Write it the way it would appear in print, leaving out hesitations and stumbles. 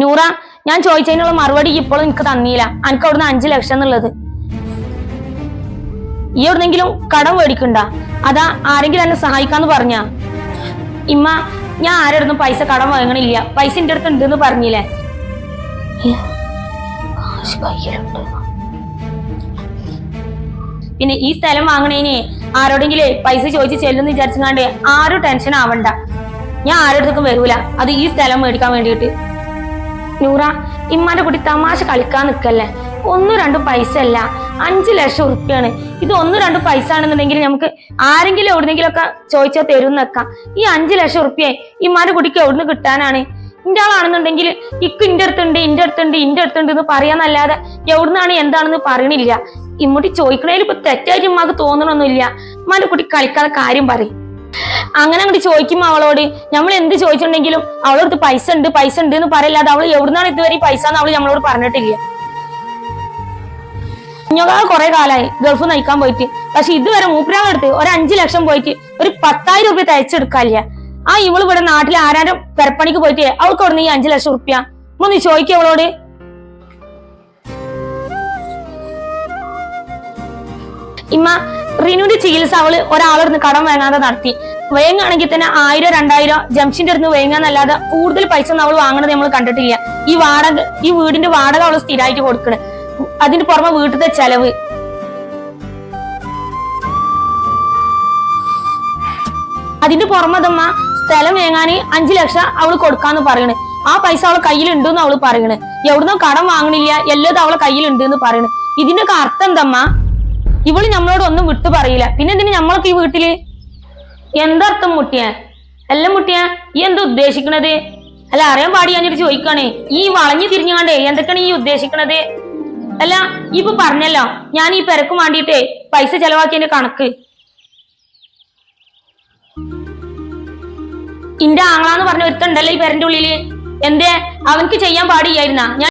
നൂറ, ഞാൻ ചോദിച്ചതിനുള്ള മറുപടി ഇപ്പോഴും എനിക്ക് തന്നില്ല. എനിക്ക് അവിടുന്ന് 5 ലക്ഷം എന്നുള്ളത്. ഈ എവിടുന്നെങ്കിലും കടം മേടിക്കണ്ട, അതാ ആരെങ്കിലും എന്നെ സഹായിക്കാന്ന് പറഞ്ഞ. ഇമ്മ, ഞാൻ ആരോടൊന്നും പൈസ കടം വാങ്ങണില്ല. പൈസ എന്റെ അടുത്ത് ഉണ്ടെന്ന് പറഞ്ഞില്ലേ. പിന്നെ ഈ സ്ഥലം വാങ്ങണേന് ആരോടെങ്കിലും പൈസ ചോദിച്ച് ചെല്ലുന്ന് വിചാരിച്ചാണ്ട് ആരും ടെൻഷൻ ആവണ്ട. ഞാൻ ആരോടത്തേക്കും വരൂല. അത് ഈ സ്ഥലം മേടിക്കാൻ വേണ്ടിയിട്ട്. നൂറ, ഇമ്മാന്റെ കുട്ടി തമാശ കളിക്കാൻ നിക്കല്ലേ. 1-2 പൈസ അല്ല, 5 ലക്ഷം ഉറുപ്പ്യാണ്. ഇത് 1-2 പൈസ ആണെന്നുണ്ടെങ്കിൽ നമുക്ക് ആരെങ്കിലും എവിടുന്നെങ്കിലും ഒക്കെ ചോദിച്ചാൽ തരുന്നേക്കാം. ഈ 5 ലക്ഷം ഉറുപ്പ്യ ഇമ്മാന്റെ കുട്ടിക്ക് എവിടുന്ന് കിട്ടാനാണ്? ഇന്റെ ആളാണെന്നുണ്ടെങ്കിൽ ഇക്ക് ഇന്റെ അടുത്തുണ്ട് എന്ന് പറയാന്നല്ലാതെ എവിടുന്നാണ് എന്താണെന്ന് പറയണില്ല. ഇമ്മൂട്ടി ചോദിക്കണേൽ ഇപ്പൊ തെറ്റായിട്ട് ഇമ്മാക്ക് തോന്നണമൊന്നുമില്ല. ഇമ്മാന്റെ കുട്ടി കളിക്കാതെ കാര്യം പറയും. അങ്ങനെ അങ്ങോട്ട് ചോദിക്കുമ്പോ അവളോട് നമ്മൾ എന്ത് ചോദിച്ചിട്ടുണ്ടെങ്കിലും അവളടുത്ത് പൈസ ഉണ്ട് എന്ന് പറയില്ലാതെ അവള് എവിടുന്നാണ് ഇതുവരെ പൈസ എന്ന് അവള് നമ്മളോട് പറഞ്ഞിട്ടില്ല. ഞങ്ങൾ കുറെ കാലമായി ഗൾഫ് നയിക്കാൻ പോയിട്ട്. പക്ഷെ ഇതുവരെ മൂപ്പരാളെടുത്ത് 5 ലക്ഷം പോയിട്ട് 10,000 രൂപ തയ്ച്ചെടുക്കാനില്ല. ഇവള് ഇവിടെ നാട്ടിൽ ആരാരും പെരപ്പണിക്ക് പോയിട്ട് അവൾക്ക് അവിടുന്ന് ഈ 5 ലക്ഷം ഉറുപ്പ്യ ഒന്ന് ചോദിക്കും അവളോട്. ഇമ്മ, റിനുവിന്റെ ചികിത്സ അവള് ഒരാളടുന്ന് കടം വാങ്ങാതെ നടത്തി. വേങ്ങാണെങ്കിൽ തന്നെ 1000-2000 ജംഷിന്റെ അടുത്ത് വേങ്ങാന്നല്ലാതെ കൂടുതൽ പൈസ ഒന്നും അവള് വാങ്ങണത് നമ്മൾ കണ്ടിട്ടില്ല. ഈ വീടിന്റെ വാടക അവള് സ്ഥിരമായിട്ട് കൊടുക്കണ്. അതിന്റെ പുറമെ വീട്ടിലത്തെ ചെലവ്. അതിന്റെ പുറമതമ്മ സ്ഥലം വേങ്ങാന് 5 ലക്ഷം അവള് കൊടുക്കാന്ന് പറയണ്. ആ പൈസ അവളെ കയ്യിലുണ്ടെന്ന് അവള് പറയണ്. എവിടുന്നോ കടം വാങ്ങണില്ല, എല്ലാം അവളെ കയ്യിലുണ്ട് എന്ന് പറയണ്. ഇതിന്റെ അർത്ഥം എന്തമ്മ? ഇവള് നമ്മളോട് ഒന്നും വിട്ടു പറയില്ല. പിന്നെ എന്തിനു നമ്മളൊക്കെ ഈ വീട്ടില്? എന്തർത്ഥം മുട്ടിയ? എല്ലാം മുട്ടിയ ഈ എന്താ ഉദ്ദേശിക്കണത്? അല്ല, അറിയാൻ പാടി ഞാനൊരു ചോദിക്കാണേ. ഈ വളഞ്ഞു തിരിഞ്ഞാണ്ടേ എന്തൊക്കെയാണ് ഈ ഉദ്ദേശിക്കണത്? അല്ല, ഇപ്പൊ പറഞ്ഞല്ലോ ഞാൻ ഈ പെരക്കും വേണ്ടിയിട്ടേ പൈസ ചെലവാക്കിയതിന്റെ കണക്ക്. ഇന്റെ ആങ്ങളാന്ന് പറഞ്ഞ ഒരുത്തണ്ടല്ലോ ഈ പെരന്റെ ഉള്ളില്. എന്തേ അവൻക്ക് ചെയ്യാൻ പാടില്ലായിരുന്ന?